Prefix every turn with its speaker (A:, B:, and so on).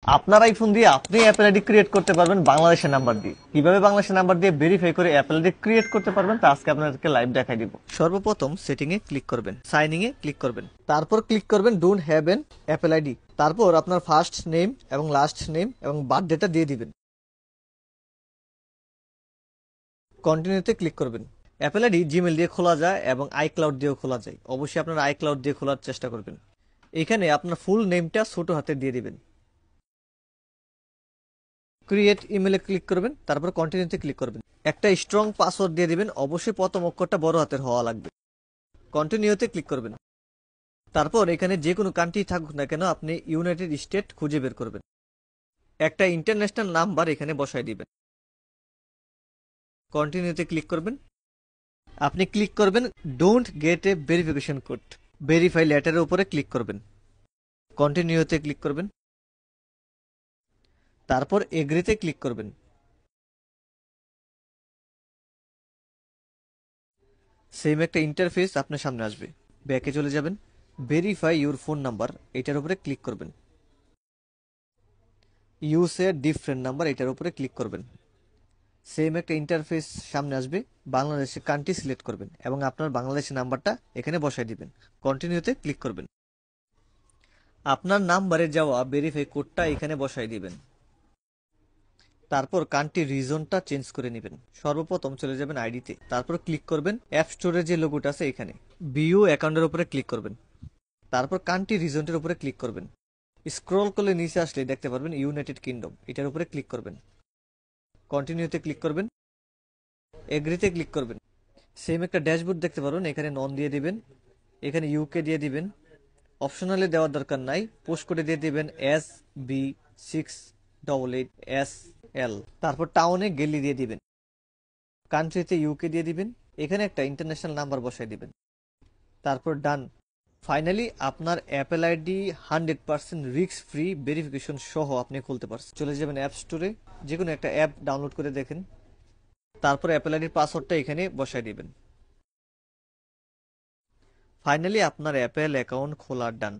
A: আপনার আইফোন দিয়ে আপনি অ্যাপল আইডি ক্রিয়েট করতে পারবেন বাংলাদেশের নাম্বার দিয়ে। কিভাবে বাংলাদেশের নাম্বার দিয়ে ভেরিফাই করে অ্যাপল আইডি ক্রিয়েট করতে পারবেন তা আজকে আপনাদেরকে লাইভ দেখাই দিব। সর্বপ্রথম সেটিং এ ক্লিক করবেন, সাইনিং এ ক্লিক করবেন, তারপর ক্লিক করবেন don't have an apple ID. তারপর আপনার ফার্স্ট নেম এবং লাস্ট নেম এবং বার্থডেটা দিয়ে দিবেন। কন্টিনিউতে ক্লিক করবেন। অ্যাপল আইডি জিমেল দিয়ে খোলা যায় এবং আইক্লাউড দিয়েও খোলা যায়। অবশ্যই আপনারা আইক্লাউড দিয়ে খোলার চেষ্টা করবেন। এখানে আপনার ফুল নেমটা ছোট হাতে দিয়ে দিবেন। ক্রিয়েট ইমেলে ক্লিক করবেন, তারপর কন্টিনিউতে ক্লিক করবেন। একটা স্ট্রং পাসওয়ার্ড দিয়ে দিবেন, অবশ্যই প্রথম অক্ষরটা বড় হাতের হওয়া লাগবে। কন্টিনিউতে ক্লিক করবেন। তারপর এখানে যে কোনো কান্ট্রি থাকুক না কেন আপনি ইউনাইটেড স্টেট খুঁজে বের করবেন। একটা ইন্টারন্যাশনাল নাম্বার এখানে বসায় দিবেন। কন্টিনিউতে ক্লিক করবেন। আপনি ক্লিক করবেন don't get a verification code, verify লেটারের উপরে ক্লিক করবেন। কন্টিনিউতে ক্লিক করবেন, তারপর এগ্রিতে ক্লিক করবেন। সেম একটা ইন্টারফেস আপনার সামনে আসবে। ব্যাকে চলে যাবেন, ভেরিফাই ইউর ফোন নাম্বার এটার উপরে ক্লিক করবেন। ইউজ এ ডিফারেন্ট নাম্বার এটার উপরে ক্লিক করবেন। সেম একটা ইন্টারফেস সামনে আসবে। বাংলাদেশের কান্ট্রি সিলেক্ট করবেন এবং আপনার বাংলাদেশের নাম্বারটা এখানে বসায় দিবেন। কন্টিনিউতে ক্লিক করবেন। আপনার নাম্বারে যাওয়া ভেরিফাই কোডটা এখানে বসায় দিবেন। তারপর কান্ট্রি রিজনটা চেঞ্জ করে নেবেন। সর্বপ্রথম চলে যাবেন আইডিতে, তারপর ক্লিক করবেন অ্যাপ স্টোরের যে লোগোটা আছে এখানে ভিউ অ্যাকাউন্টের উপরে ক্লিক করবেন। তারপর কান্ট্রি রিজনটার উপরে ক্লিক করবেন। স্ক্রল করলে নিচে আসলে দেখতে পারবেন ইউনাইটেড কিংডম, এটার উপরে ক্লিক করবেন। কন্টিনিউতে ক্লিক করবেন, এগ্রিতে ক্লিক করবেন। সেম একটা ড্যাশবোর্ড দেখতে পারবেন, এখানে নন দিয়ে দিবেন, এখানে ইউকে দিয়ে দিবেন। অপশনালে দেওয়ার দরকার নাই, পোস্ট করে দিয়ে দিবেন SB688SL। তারপর টাউনে গেলি দিয়ে দিবেন। কান্ট্রিতে ইউকে দিয়ে দিবেন, এখানে একটা ইন্টারন্যাশনাল নাম্বার বসাই দিবেন। তারপর ডান। ফাইনালি আপনার Apple ID 100% risk free verification সহ আপনি খুলতে পারছেন। চলে যাবেন অ্যাপ স্টোরে, যে কোনো একটা অ্যাপ ডাউনলোড করে দেখেন। তারপর অ্যাপল আইডির পাসওয়ার্ডটা এখানে বসাই দিবেন। ফাইনালি আপনার অ্যাপল অ্যাকাউন্ট খোলা ডান।